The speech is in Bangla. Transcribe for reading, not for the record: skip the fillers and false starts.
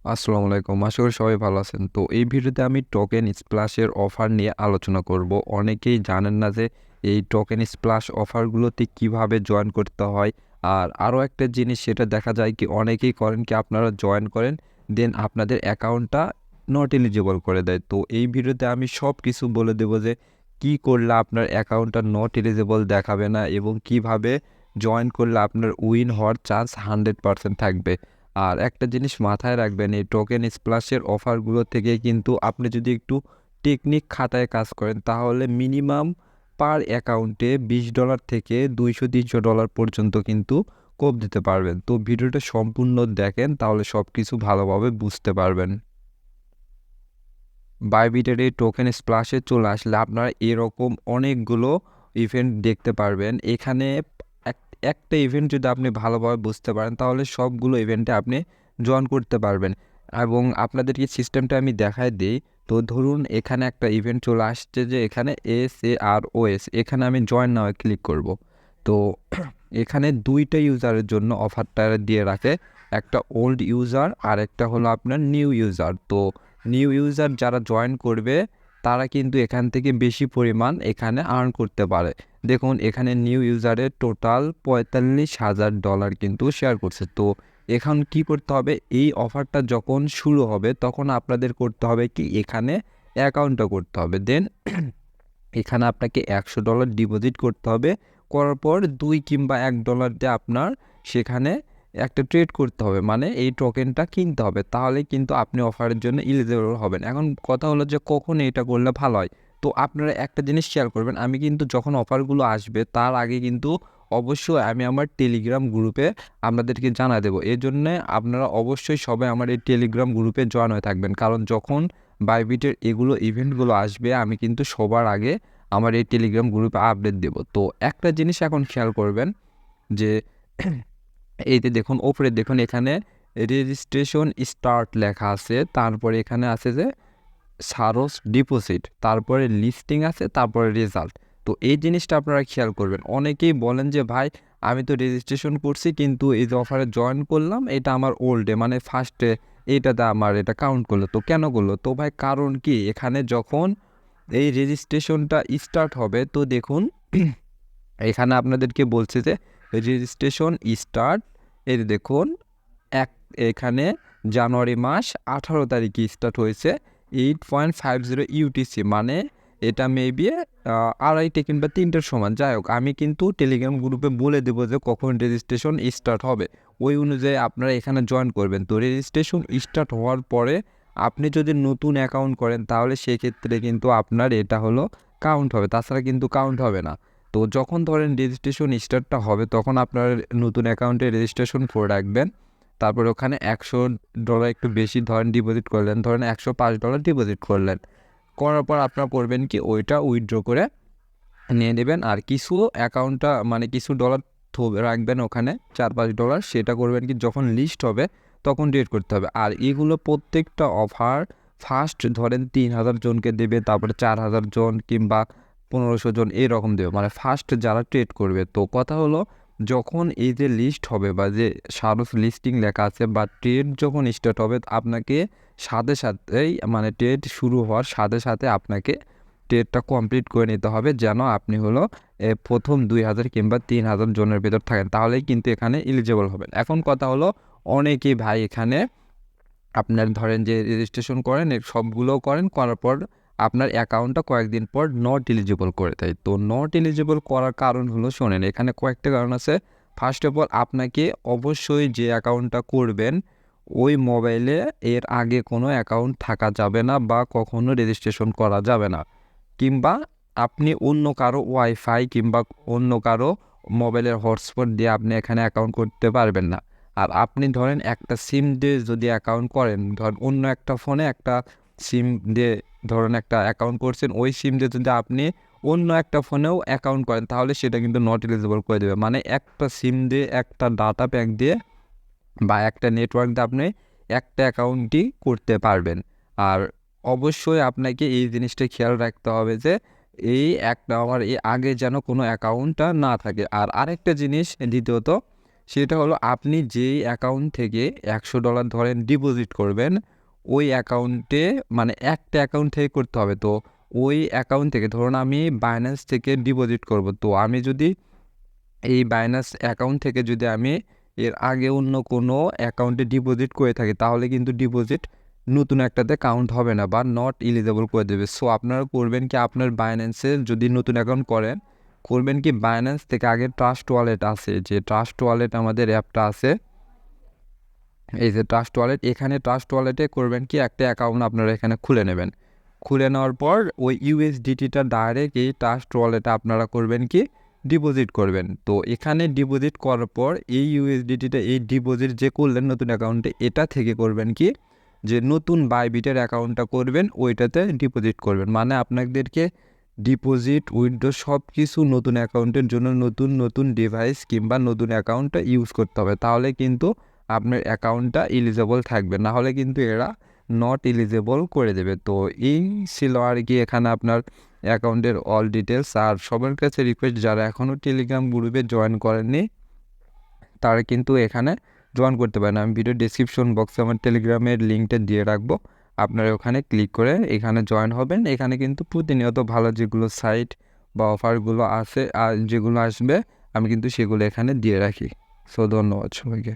আসসালামু আলাইকুম। আশা করি সবাই ভালো আছেন। তো এই ভিডিওতে আমি টোকেন স্প্ল্যাশের অফার নিয়ে আলোচনা করব। অনেকেই জানেন না যে এই টোকেন স্প্ল্যাশ অফারগুলোতে কিভাবে জয়েন করতে হয়। আর আরও একটা জিনিস সেটা দেখা যায় কি অনেকেই করেন কি আপনারা জয়েন করেন দেন আপনাদের অ্যাকাউন্টটা নট এলিজিবল করে দেয়। তো এই ভিডিওতে আমি সব কিছু বলে দেব যে কি করলে আপনার অ্যাকাউন্টটা নট এলিজিবল দেখাবে না এবং কিভাবে জয়েন করলে আপনার উইন হওয়ার চান্স 100% থাকবে। আর একটা জিনিস মাথায় রাখবেন, এই টোকেন স্প্ল্যাশের অফারগুলো থেকে কিন্তু আপনি যদি একটু টেকনিক খাতায় কাজ করেন তাহলে মিনিমাম পার অ্যাকাউন্টে $20 থেকে $200-300 পর্যন্ত কিন্তু কোপ দিতে পারবেন। তো ভিডিওটা সম্পূর্ণ দেখেন তাহলে সব কিছু ভালোভাবে বুঝতে পারবেন। বাইবিটের এই টোকেন স্প্ল্যাশে চলে আসলে আপনারা এরকম অনেকগুলো ইভেন্ট দেখতে পারবেন। এখানে একটা ইভেন্ট যদি আপনি ভালোভাবে বুঝতে পারেন তাহলে সবগুলো ইভেন্টে আপনি জয়েন করতে পারবেন। এবং আপনাদেরকে সিস্টেমটা আমি দেখায় দিই। তো ধরুন এখানে একটা ইভেন্ট চলে আসছে যে এখানে SAROS, এখানে আমি জয়েন নাও ক্লিক করব। তো এখানে দুইটা ইউজারের জন্য অফারটা দিয়ে রাখে, একটা ওল্ড ইউজার আর একটা হলো আপনার নিউ ইউজার। তো নিউ ইউজার যারা জয়েন করবে তারা কিন্তু এখান থেকে বেশি পরিমাণ এখানে আর্ন করতে পারে। দেখুন এখানে নিউ ইউজারের টোটাল $45,000 কিন্তু শেয়ার করছে। তো এখন কি করতে হবে, এই অফারটা যখন শুরু হবে তখন আপনাদের করতে হবে কি এখানে অ্যাকাউন্টটা করতে হবে। দেন এখানে আপনাকে $100 ডিপোজিট করতে হবে। করার পর $2 কিংবা $1 দিয়ে আপনার সেখানে একটা ট্রেড করতে হবে, মানে এই টোকেনটা কিনতে হবে, তাহলে কিন্তু আপনি অফারের জন্য এলিজিবল হবেন। এখন কথা হলো যে কখন এটা করলে ভালো হয়। তো আপনারা একটা জিনিস শেয়ার করবেন, আমি কিন্তু যখন অফারগুলো আসবে তার আগে কিন্তু অবশ্যই আমি আমার টেলিগ্রাম গ্রুপে আপনাদেরকে জানা দেবো। এর জন্যে আপনারা অবশ্যই সবাই আমার এই টেলিগ্রাম গ্রুপে জয়েন হয়ে থাকবেন, কারণ যখন বাইবিটের এগুলো ইভেন্টগুলো আসবে আমি কিন্তু সবার আগে আমার এই টেলিগ্রাম গ্রুপে আপডেট দেব। তো একটা জিনিস এখন খেয়াল করবেন যে এই যে দেখুন ওপরে দেখুন এখানে রেজিস্ট্রেশন স্টার্ট লেখা আছে, তারপরে এখানে আছে যে সারস ডিপোজিট, তারপরে লিস্টিং আছে, তারপরে রেজাল্ট। তো এই জিনিসটা আপনারা খেয়াল করবেন। অনেকেই বলেন যে ভাই আমি তো রেজিস্ট্রেশন করছি কিন্তু এই যে অফারে জয়েন করলাম এটা আমার ওল্ডে মানে ফার্স্টে এইটাতে আমার এটা কাউন্ট করলো, তো কেন করলো? তো ভাই কারণ কি, এখানে যখন এই রেজিস্ট্রেশনটা স্টার্ট হবে তো দেখুন এখানে আপনাদেরকে বলছে যে রেজিস্ট্রেশন স্টার্ট, এই দেখুন এক এখানে জানুয়ারি মাস 18 তারিখে স্টার্ট হয়েছে 8.50 ইউটিসি, মানে এটা মেবি 2:30 কিংবা 3টের সমান। যাই হোক আমি কিন্তু টেলিগ্রাম গ্রুপে বলে দেবো যে কখন রেজিস্ট্রেশন স্টার্ট হবে, ওই অনুযায়ী আপনারা এখানে জয়েন করবেন। তো রেজিস্ট্রেশন স্টার্ট হওয়ার পরে আপনি যদি নতুন অ্যাকাউন্ট করেন তাহলে সেক্ষেত্রে কিন্তু আপনার এটা হলো কাউন্ট হবে, তাছাড়া কিন্তু কাউন্ট হবে না। তো যখন ধরেন রেজিস্ট্রেশন স্টার্টটা হবে তখন আপনার নতুন অ্যাকাউন্টে রেজিস্ট্রেশন করে রাখবেন। তারপরে ওখানে $100 একটু বেশি ধরেন ডিপোজিট করলেন, ধরেন $105 ডিপোজিট করলেন। করার পর আপনারা করবেন কি ওইটা উইথড্র করে নিয়ে নেবেন। আর কিছু অ্যাকাউন্টটা মানে কিছু ডলার রাখবেন ওখানে $4-5, সেটা করবেন কি যখন লিস্ট হবে তখন ডেট করতে হবে। আর এগুলো প্রত্যেকটা অফার ফার্স্ট ধরেন 3,000 জনকে দেবে, তারপরে 4,000 জন কিংবা 1,500 জন এরকম দেবে, মানে ফার্স্ট যারা ট্রেড করবে। তো কথা হলো যখন এই যে লিস্ট হবে বা যে সারস লিস্টিং লেখা আছে বা ট্রেড যখন স্টার্ট হবে আপনাকে সাথে সাথেই মানে ট্রেড শুরু হওয়ার সাথে সাথে আপনাকে ট্রেডটা কমপ্লিট করে নিতে হবে, যেন আপনি হলো প্রথম 2,000 কিংবা 3,000 জনের ভেতর থাকেন, তাহলেই কিন্তু এখানে এলিজিবল হবেন। এখন কথা হলো অনেকেই ভাই এখানে আপনার ধরেন যে রেজিস্ট্রেশন করেন সবগুলো করার পর আপনার অ্যাকাউন্টটা কয়েকদিন পর নট এলিজিবল করে দেয়। তো নট এলিজিবল করার কারণ হলো শোনেন, এখানে কয়েকটা কারণ আছে। ফার্স্ট অফ অল আপনাকে অবশ্যই যে অ্যাকাউন্টটা করবেন ওই মোবাইলে এর আগে কোনো অ্যাকাউন্ট থাকা যাবে না বা কখনো রেজিস্ট্রেশন করা যাবে না, কিংবা আপনি অন্য কারো ওয়াইফাই কিংবা অন্য কারো মোবাইলের হটস্পট দিয়ে আপনি এখানে অ্যাকাউন্ট করতে পারবেন না। আর আপনি ধরেন একটা সিম দিয়ে যদি অ্যাকাউন্ট করেন, ধরেন অন্য একটা ফোনে একটা সিম দিয়ে ধরেন একটা অ্যাকাউন্ট করছেন, ওই সিম দিয়ে যদি আপনি অন্য একটা ফোনেও অ্যাকাউন্ট করেন তাহলে সেটা কিন্তু নট এলিজিবল করে দেবে। মানে একটা সিম দিয়ে একটা ডাটা প্যাক দিয়ে বা একটা নেটওয়ার্ক দিয়ে আপনি একটা অ্যাকাউন্টই করতে পারবেন। আর অবশ্যই আপনাকে এই জিনিসটা খেয়াল রাখতে হবে যে এই একটা আমার এই আগে যেন কোনো অ্যাকাউন্টটা না থাকে। আর আরেকটা জিনিস দ্বিতীয়ত সেটা হলো আপনি যেই অ্যাকাউন্ট থেকে $100 ধরেন ডিপোজিট করবেন, ওই অ্যাকাউন্টে মানে একটা অ্যাকাউন্ট থেকে করতে হবে। তো ওই অ্যাকাউন্ট থেকে ধরুন আমি বাইন্যান্স থেকে ডিপোজিট করব, তো আমি যদি এই বাইন্যান্স অ্যাকাউন্ট থেকে যদি আমি এর আগে অন্য কোনো অ্যাকাউন্টে ডিপোজিট করে থাকি, তাহলে কিন্তু ডিপোজিট নতুন একটাতে কাউন্ট হবে না বা নট এলিজেবল করে দেবে। সো আপনারা করবেন কি, আপনার বাইন্যান্সের যদি নতুন অ্যাকাউন্ট করবেন কি, বাইন্যান্স থেকে আগে ট্রাস্ট ওয়ালেট আছে, যে ট্রাস্ট ওয়ালেট আমাদের অ্যাপটা আছে, এই যে ট্রাস্ট ওয়ালেট, এখানে ট্রাস্ট ওয়ালেটে করবেন কি একটা অ্যাকাউন্ট আপনারা এখানে খুলে নেবেন। খুলে নেওয়ার পর ওই ইউএসডিটিটা ডাইরেক্ট এই ট্রাস্ট ওয়ালেটে আপনারা করবেন কি ডিপোজিট করবেন। তো এখানে ডিপোজিট করার পর এই ইউএসডিটিটা এই ডিপোজিট যে করলেন নতুন অ্যাকাউন্টে, এটা থেকে করবেন কি যে নতুন বাইবিটের অ্যাকাউন্টটা করবেন, ওইটাতে ডিপোজিট করবেন। মানে আপনাদেরকে ডিপোজিট উইথড্র সব কিছু নতুন অ্যাকাউন্টের জন্য নতুন নতুন ডিভাইস কিংবা নতুন অ্যাকাউন্টটা ইউজ করতে হবে, তাহলে কিন্তু আপনার অ্যাকাউন্টটা এলিজেবল থাকবে, না হলে কিন্তু এরা নট এলিজেবল করে দেবে। তো এই ছিল আর কি এখানে আপনার অ্যাকাউন্টের অল ডিটেলস। আর সবার কাছে রিকোয়েস্ট, যারা এখনও টেলিগ্রাম গ্রুপে জয়েন করেননি তারা কিন্তু এখানে জয়েন করতে পারেন। আমি ভিডিও ডেসক্রিপশন বক্সে আমার টেলিগ্রামের লিঙ্কটা দিয়ে রাখবো, আপনারা ওখানে ক্লিক করে এখানে জয়েন হবেন। এখানে কিন্তু প্রতিনিয়ত ভালো যেগুলো সাইট বা অফারগুলো আছে আর যেগুলো আসবে আমি কিন্তু সেগুলো এখানে দিয়ে রাখি। সো ধন্যবাদ সবাইকে।